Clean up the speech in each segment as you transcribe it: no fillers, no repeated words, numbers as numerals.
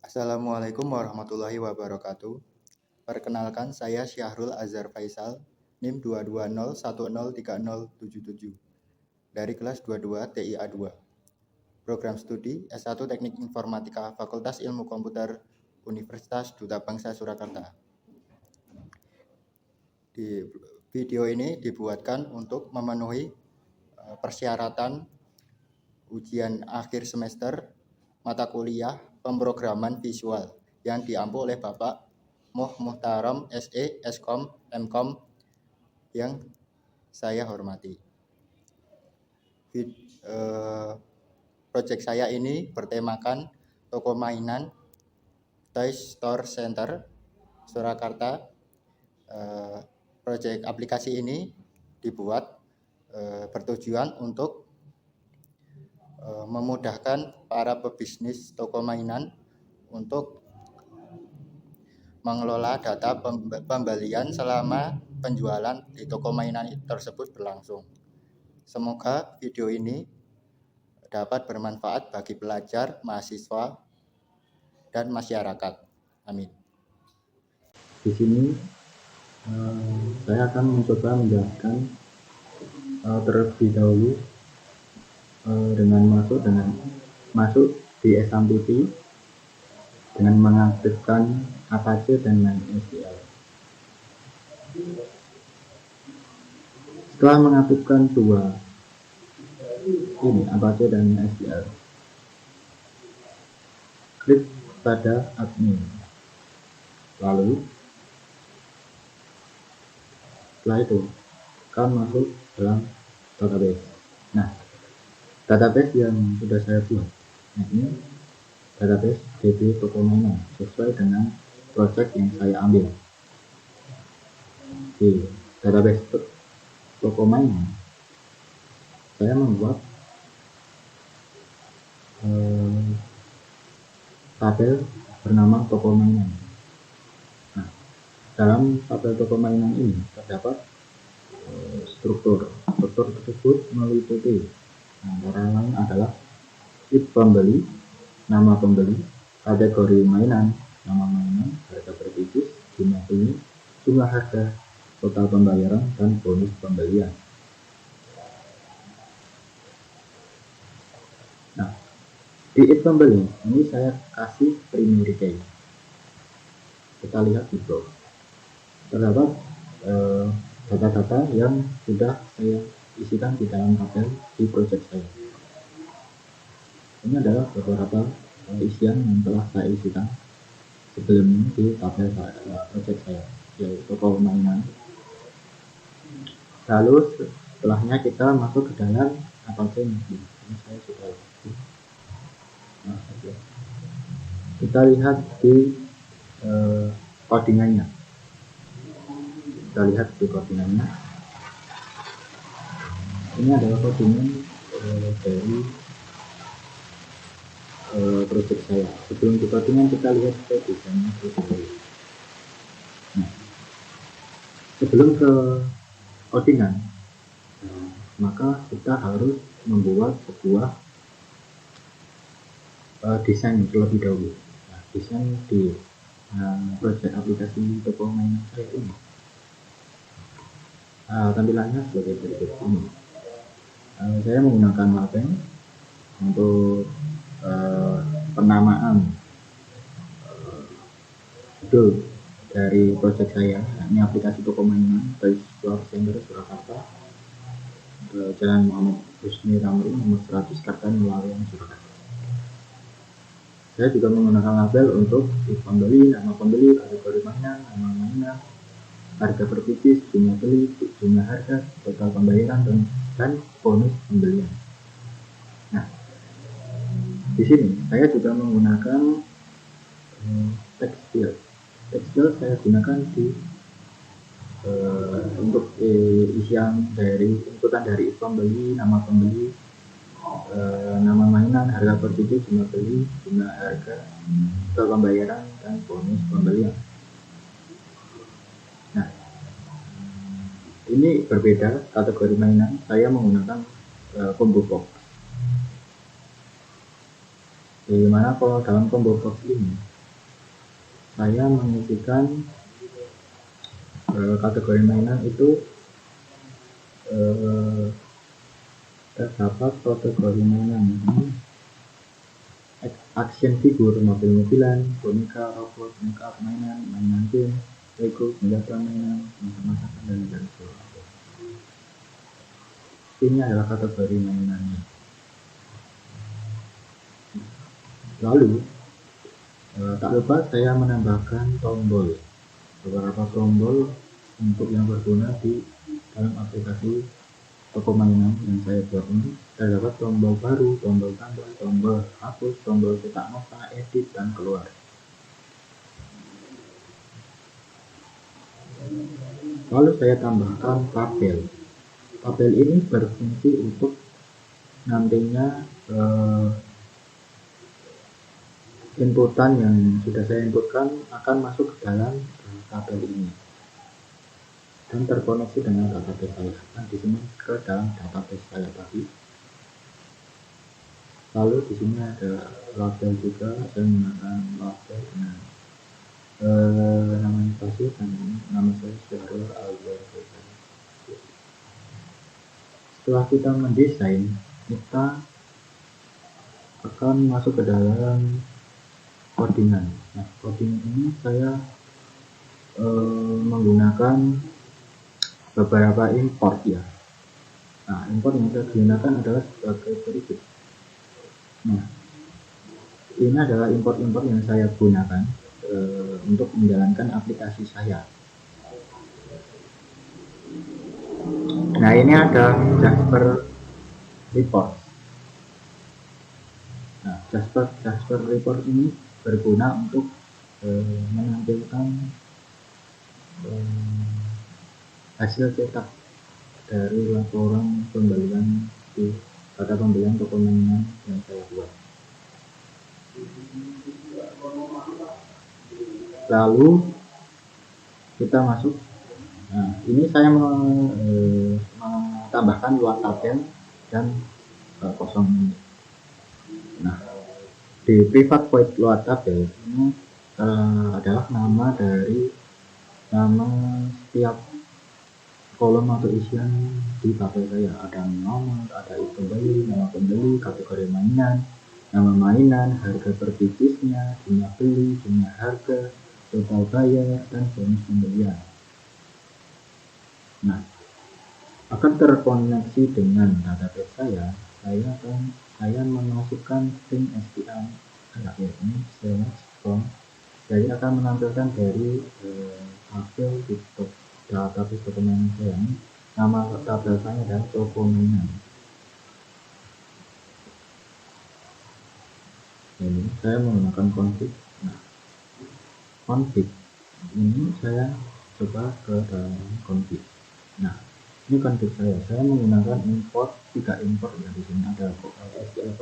Assalamualaikum warahmatullahi wabarakatuh. Perkenalkan, saya Syahrul Azhar Faisal, NIM 220103077 dari kelas 22 TIA 2. Program studi S1 Teknik Informatika Fakultas Ilmu Komputer Universitas Duta Bangsa Surakarta. Di video ini dibuatkan untuk memenuhi persyaratan ujian akhir semester mata kuliah pemrograman visual yang diampu oleh Bapak Muhtaram SE, Eskom, Mkom yang saya hormati. Proyek saya ini bertemakan toko mainan Toy Store Center Surakarta. Proyek aplikasi ini dibuat bertujuan untuk memudahkan para pebisnis toko mainan untuk mengelola data pembelian selama penjualan di toko mainan tersebut berlangsung. Semoga video ini dapat bermanfaat bagi pelajar, mahasiswa, dan masyarakat. Amin. Di sini saya akan mencoba menjelaskan terlebih dahulu dengan masuk di SMPT dengan mengaktifkan Apache dan MySQL. Setelah mengaktifkan dua ini Apache dan MySQL, klik pada admin, lalu setelah itu akan masuk dalam database. Nah, database yang sudah saya buat, ini database DB toko mainan sesuai dengan project yang saya ambil. Di database toko mainan saya membuat tabel bernama toko mainan. Nah, dalam tabel toko mainan ini terdapat struktur tersebut meliputi antara lain adalah id pembeli, nama pembeli, kategori mainan, nama mainan, harga berbisnis, jumlah beli, jumlah harga, total pembayaran, dan bonus pembelian. Nah, di id pembeli ini saya kasih primary key. Kita lihat di bawah terdapat data-data yang sudah saya isikan di dalam tabel di project saya. Ini adalah beberapa isian yang telah saya isikan sebelumnya di tabel project saya, yaitu toko mainan. Lalu setelahnya kita masuk ke dalam Apache. Ini saya sudah kita lihat di codingannya. Kita lihat di codingannya. Ini adalah codingan dari project saya. Sebelum di codingan kita lihat ke desainnya dulu. Nah, sebelum ke codingan, maka kita harus membuat sebuah desain terlebih dahulu. Nah, desain di project aplikasi toko mainan saya ini tampilannya sebagai berikut ini. Saya menggunakan Lapen untuk penamaan judul dari project saya. Ini aplikasi toko mainan Toy Store Center Surakarta, Jalan Muhammad Husni Ramli nomor 100 Kartan Melawan Surakarta. Saya juga menggunakan label untuk pembeli, nama pembeli, kategori mainan, nama mainan, harga berbisnis, jumlah beli, jumlah harga, total pembayaran, dan bonus pembelian. Nah, di sini saya juga menggunakan text field. Text field saya gunakan di untuk isian dari inputan dari pembeli, nama pembeli, nama mainan, harga berbisnis, jumlah beli, jumlah harga, total pembayaran, dan bonus pembelian. Nah, ini berbeda kategori mainan. Saya menggunakan combo box. Dimana kalau dalam combo box ini saya mengisikan kategori mainan itu terdapat kategori mainan ini action figure, mobil-mobilan, boneka, robot, make up, mainan game, Lego, senjata mainan, masak-masakan, dan sebagainya. Ini adalah kategori mainannya. Lalu tak lupa saya menambahkan tombol, beberapa tombol untuk yang berguna di dalam aplikasi toko mainan yang saya buat ini. Terdapat tombol baru, tombol tambah, tombol hapus, tombol cetak nota, edit, dan keluar. Lalu saya tambahkan tabel. Tabel ini berfungsi untuk nantinya inputan yang sudah saya inputkan akan masuk ke dalam tabel ini dan terkoneksi dengan database saya. Di sini ke dalam database saya tadi. Lalu di sini ada label juga, saya menggunakan label dengan nama instasi dan nama saya Syahrul Alberto. Setelah kita mendesain, kita akan masuk ke dalam codingan. Nah, coding ini saya menggunakan beberapa import ya. Nah, import yang saya gunakan adalah sebagai berikut. Nah, ini adalah import-import yang saya gunakan untuk menjalankan aplikasi saya. Nah, ini ada Jasper Report. Nah, Jasper Report ini berguna untuk menampilkan hasil cetak dari laporan pembelian di pada pembelian toko mainan yang saya buat. Lalu kita masuk. Nah, ini saya menambahkan luar tabel dan kosong ini. Nah, di private void luar tabel ini adalah nama setiap kolom atau isian di tabel saya. Ada nomor, ada pembeli, nama pembeli, kategori mainan, nama mainan, harga per piecesnya, jumlah beli, jumlah harga, total bayar, dan bonus pembelian. Nah, akan terkoneksi dengan database saya memasukkan string str ini jadi akan menampilkan dari tabel TikTok database toko mainan saya ini. Nama tabel saya adalah toko mainan. Ini saya menggunakan config. Nah, config ini saya coba ke dalam config. Nah, ini config saya menggunakan import 3 import ya. Di sini ada SQL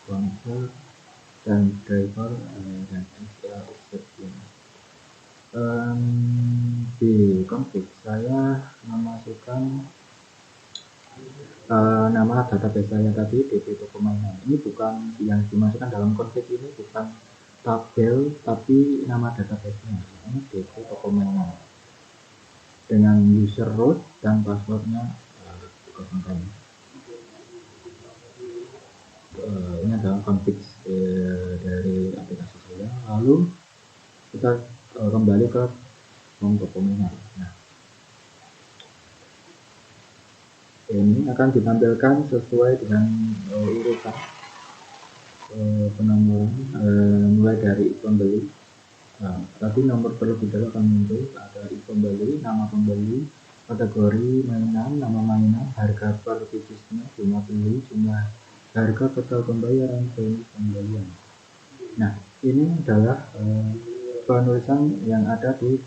connector, dan driver dan SQL exception. Di config saya memasukkan nama database saya tadi DB toko mainan. Ini bukan yang dimasukkan dalam config, ini bukan tabel tapi nama database-nya. Ini DB toko mainan dengan user root dan passwordnya dikosongkan. Ini adalah config dari aplikasi saya. Lalu kita kembali ke toko mainan. Nah, ini akan ditampilkan sesuai dengan urutan penomoran mulai dari pembeli. Nah, tadi nomor terlebih dahulu akan muncul, ada pembeli, nama pembeli, kategori mainan, nama mainan, harga per piecesnya, jumlah beli, jumlah harga, total pembayaran, bonus pembelian. Nah, ini adalah penulisan yang ada di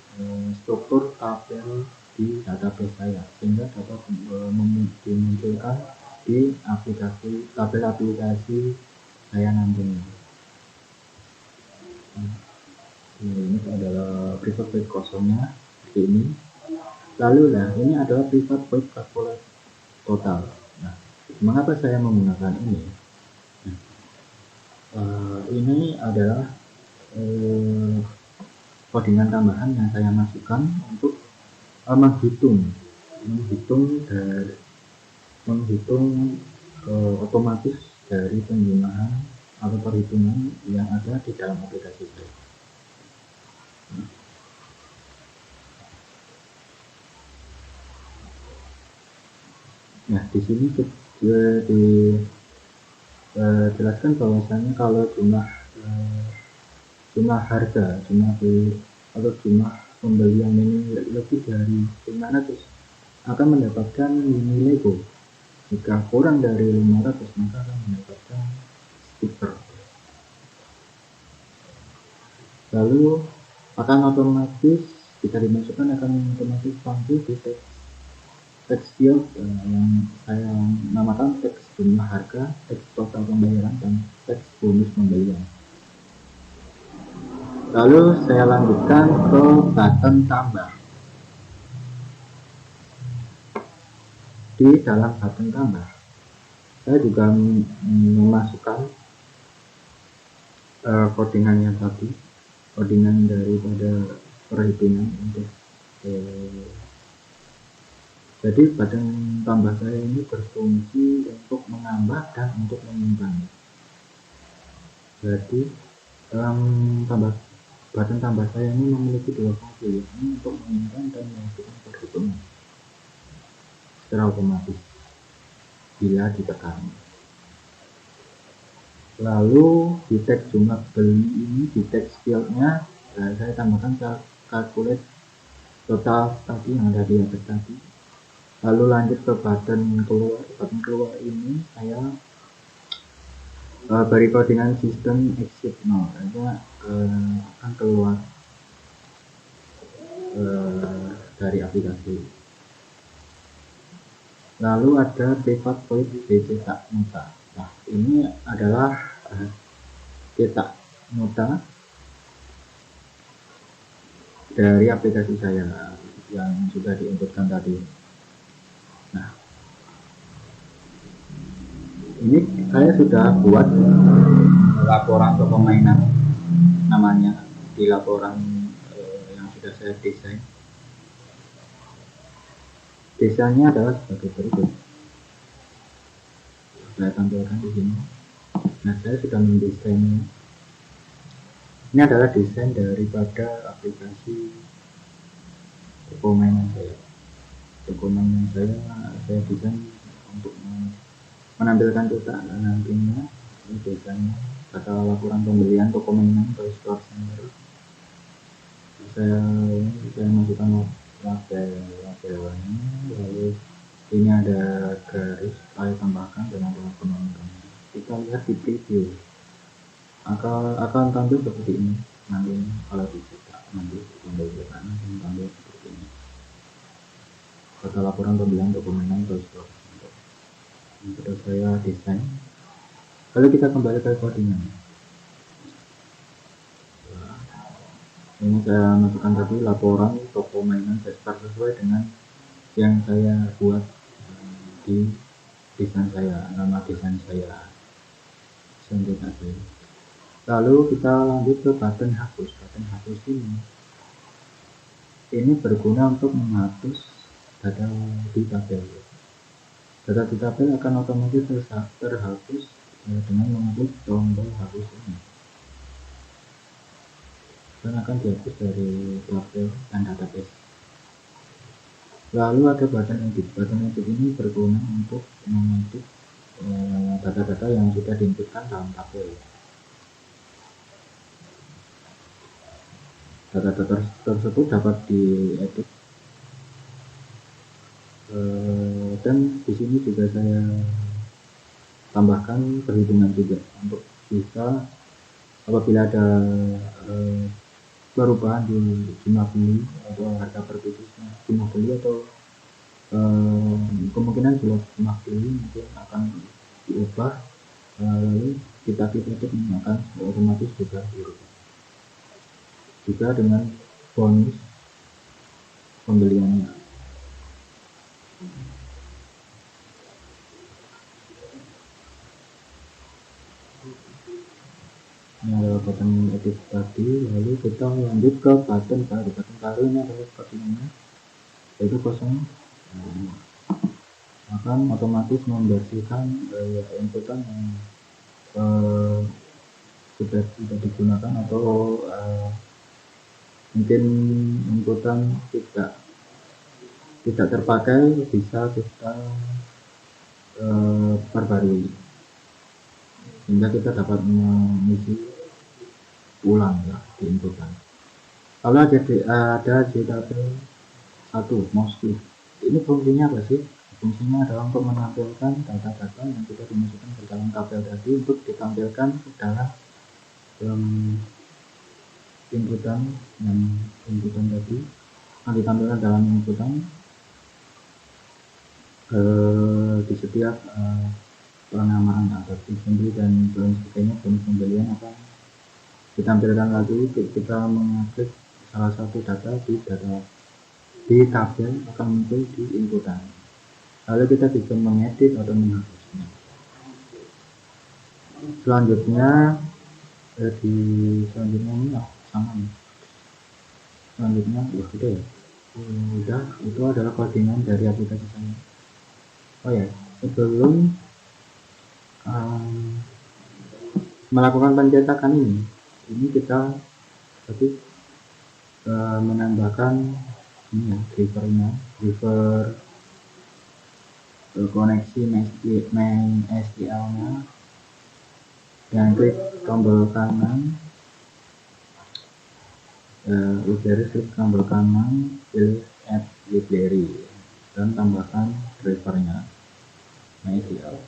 struktur tabel di database saya, sehingga dapat dimunculkan di tabel aplikasi saya nantinya. Ini adalah private void kosongnya seperti ini. Lalu ini adalah private void calculate total. Nah, mengapa saya menggunakan ini? Ini adalah codingan tambahan yang saya masukkan untuk menghitung otomatis dari penggunaan atau perhitungan yang ada di dalam aplikasi saya. Nah, di sini dijelaskan bahwasanya kalau jumlah harga, jumlah beli atau jumlah pembelian ini lebih dari 500 akan mendapatkan mini Lego. Jika kurang dari 500 maka akan mendapatkan stiker. Lalu akan otomatis jika dimasukkan akan otomatis tampil di teks field yang saya namakan teks jumlah harga, teks total pembayaran, dan teks bonus pembelian. Lalu saya lanjutkan ke button tambah. Di dalam button tambah saya juga memasukkan codingannya tadi, codingan daripada perhitungan untuk jadi button tambah saya ini berfungsi untuk menambah dan untuk menyimpan. Jadi button tambah saya ini memiliki dua fungsi, yakni untuk menyimpan dan melakukan perhitungan secara otomatis bila ditekan. Lalu di teks jumlah beli ini, di teks fieldnya saya tambahkan calculate total tadi yang ada di atas tadi. Lalu lanjut ke button keluar. Button keluar ini saya beri codingan sistem exit 0, artinya akan keluar dari aplikasi. Lalu ada pivot point cetak nota. Nah, ini adalah cetak nota dari aplikasi saya yang sudah diinputkan tadi. Nah, ini saya sudah buat laporan permainan namanya di laporan yang sudah saya desain. Desainnya adalah sebagai berikut. Saya tampilkan di sini. Nah, saya sudah mendesainnya. Ini adalah desain daripada aplikasi toko mainan saya. Toko mainan saya desain untuk menampilkan cetak nantinya. Ini desainnya, kata laporan pembelian toko mainan atau store center. Saya masukkan labelnya, lalu ini ada garis saya tambahkan dengan penonton. Kita lihat di preview akan tampil seperti ini nanti kalau dicetak, nanti cetak akan tampil seperti ini, kata laporan pembelian toko mainan atau store center. Sudah saya desain. Lalu kita kembali ke codingan. Ini saya masukkan tadi laporan toko mainan Vespa sesuai dengan yang saya buat di desain saya, nama desain saya. Lalu kita lanjut ke button hapus. Button hapus ini berguna untuk menghapus data di tabel. Data di tabel akan otomatis terhapus dengan mengklik tombol hapus ini, dan akan dihapus dari tabel dan database. Lalu ada button edit. Button edit ini berguna untuk mengedit data-data yang sudah diinputkan dalam tabel. Data-data tersebut dapat diedit dan di sini juga saya tambahkan perhitungan juga untuk bisa apabila ada perubahan di jumlah beli atau harga perbedaannya jumlah beli atau kemungkinan jumlah beli mungkin akan diubah, lalu kita klik akan otomatis juga diubah juga dengan bonus pembeliannya. Ini adalah button edit tadi, lalu kita lanjut ke button baru. Button baru ini adalah buttonnya yaitu 0, akan otomatis membersihkan inputan yang sudah tidak digunakan atau mungkin inputan tidak terpakai, bisa kita perbarui sehingga kita dapat mengisi ulang ya di inputan. Lalu ada JWT1 mouse click. Ini fungsinya apa sih? Fungsinya adalah untuk menampilkan data-data yang sudah dimasukkan ke dalam tabel tadi untuk ditampilkan ke dalam inputan tadi akan ditampilkan dalam inputan di setiap penamaan atau assembly dan sebagainya. Bonus pembelian akan ditampilkan lagi. Kita mengakses salah satu data di tabel akan muncul di inputan, lalu kita bisa mengedit atau menghapusnya. Selanjutnya ini sama nih. Selanjutnya udah itu adalah codingan dari aplikasi saya. Oh ya, sebelum melakukan pencetakan ini kita menambahkan ini ya, driver koneksi main STL nya, dan klik tombol kanan, klik tombol kanan, pilih add library dan tambahkan drivernya MySQL.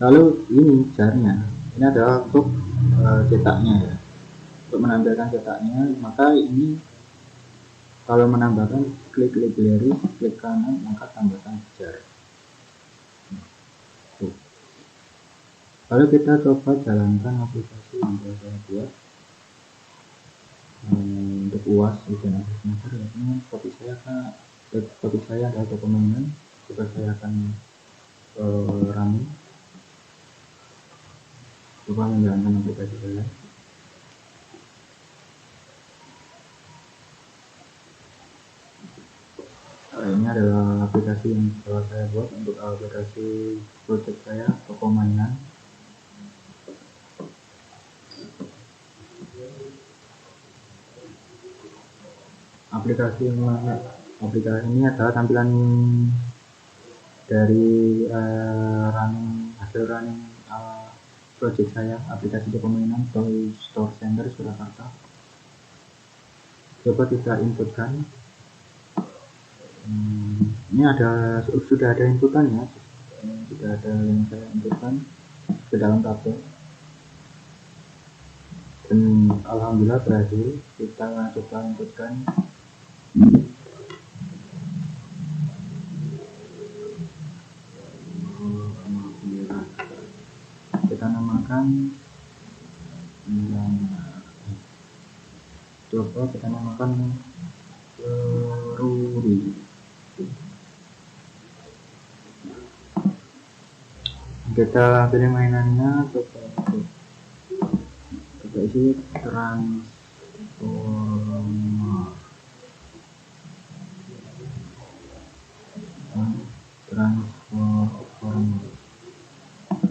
Lalu ini jarnya, ini adalah untuk cetaknya ya, untuk menampilkan cetaknya. Maka ini kalau menambahkan, klik library, klik kanan, maka tambahkan jar. Lalu kita coba jalankan aplikasi yang sudah saya buat untuk UAS ujian akhir semester. Ini topik saya adalah dokumen. Coba saya akan running, coba menjalankan aplikasi saya. Ini adalah aplikasi yang telah saya buat untuk aplikasi project saya, toko mainan. Aplikasi ini adalah tampilan dari hasil running project saya, aplikasi toko mainan Toy Store Center Surakarta. Coba kita inputkan. Ini sudah ada inputannya, sudah ada yang saya inputkan ke dalam tabel, dan alhamdulillah berhasil. Kita coba inputkan. Kita namakan Ruri. Kita pilih mainannya, coba isi transformer.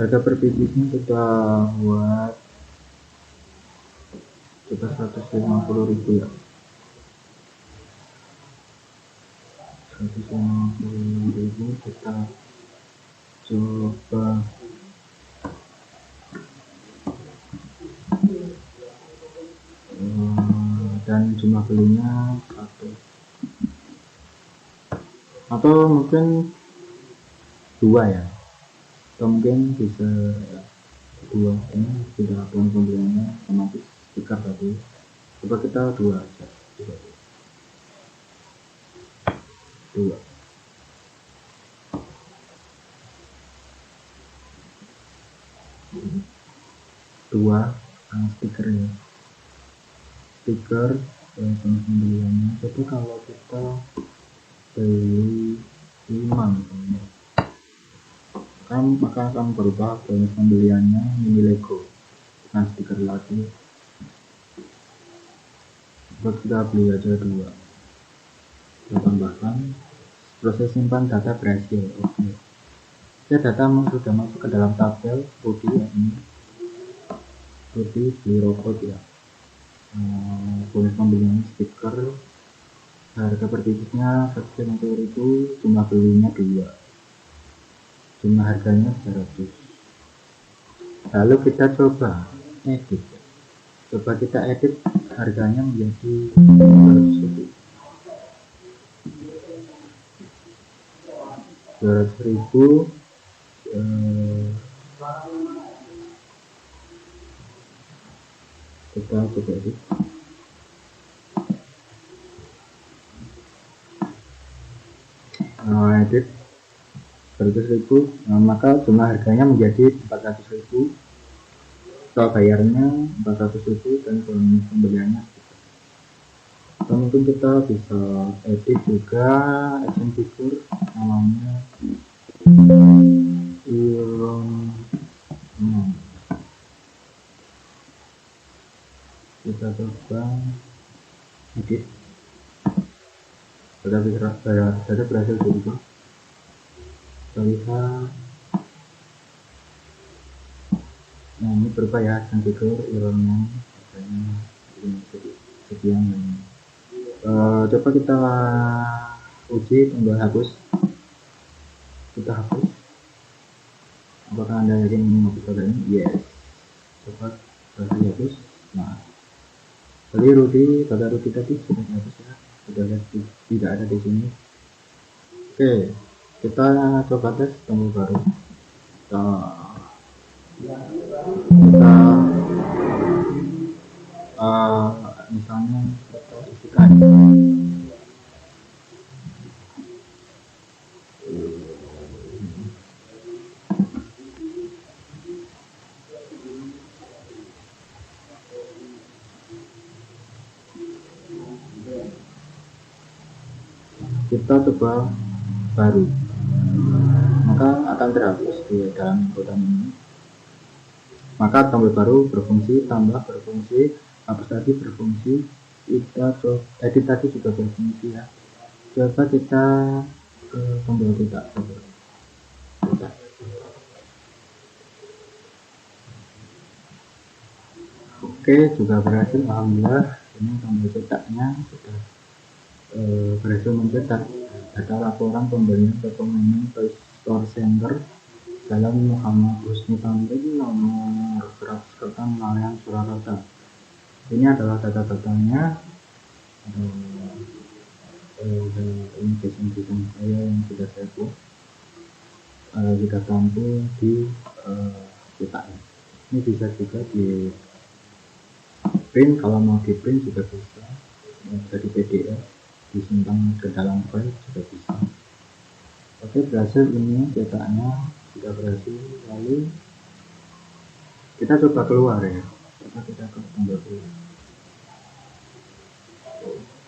Harga per piecesnya kita buat coba 150.000 ya, 150.000. kita coba dan jumlah belinya 1 atau mungkin 2 ya, atau mungkin bisa 2. Ini sudah pembeliannya otomatis stiker tadi. Coba kita 2 aja, 2 stiker ya, stiker pembeliannya. Jadi kalau kita beli 5 misalnya, maka akan berubah bonus pembeliannya mini Lego. Nah, stiker lagi buat kita beli aja 2. Kita tambahkan proses simpan data berhasil. Oke. Data sudah masuk ke dalam tabel Rudy ya, ini Rudy beli rokok ya, bonus pembelian stiker, harga per titiknya 150.000, jumlah belinya 2, jumlah harganya 300. Lalu kita coba edit, kita edit harganya menjadi 200.000. 200.000 kita coba edit. Edit 100.000, maka jumlah harganya menjadi 400.000, total bayarnya 400.000, dan bonus pembeliannya. Atau mungkin kita bisa edit juga action figure namanya Iron Man. Kita coba edit, sudah berhasil juga. Kita lihat, nah ini berubah ya action figure Iron Man, harganya sekian. Coba kita uji tombol hapus, kita hapus. Apakah Anda yakin ini mau kita ini? Yes. Coba kita hapus. Nah, tadi kata Rudy tadi sudah dihapus ya, sudah tidak ada di sini. Oke, kita coba tes tombol baru. Kita misalnya kita isikan kita coba baru, maka akan terhapus di dalam kotak ini. Maka tombol baru berfungsi, tambah berfungsi, hapus tadi berfungsi, kita edit tadi juga berfungsi ya. Coba kita ke tombol kotak. Oke, juga berhasil, alhamdulillah. Ini tombol cetaknya sudah berhasil mencetak data laporan pembelian toko mainan Toy Store Center Jalan Muhammad Husni Tamrin nomor 100 Kertan Malayan Surakarta. Ini adalah data-datanya, ini desain saya yang sudah saya buat, kita tampil di cetaknya. Ini bisa juga di print, kalau mau di print juga bisa, jadi PDF disimpan ke dalam file juga bisa. Oke, berhasil ini cetaknya, sudah berhasil. Lalu kita coba keluar ya, kita ke tombol keluar.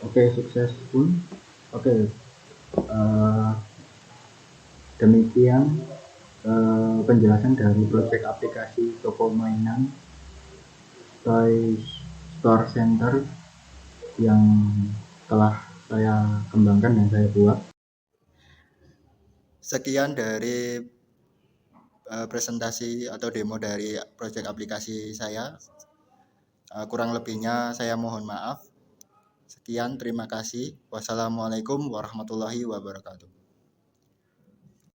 Oke, sukses pun. Oke, demikian penjelasan dari proyek aplikasi toko mainan Toy Store Center yang telah saya kembangkan dan saya buat. Sekian dari presentasi atau demo dari proyek aplikasi saya. Kurang lebihnya saya mohon maaf. Sekian, terima kasih. Wassalamualaikum warahmatullahi wabarakatuh.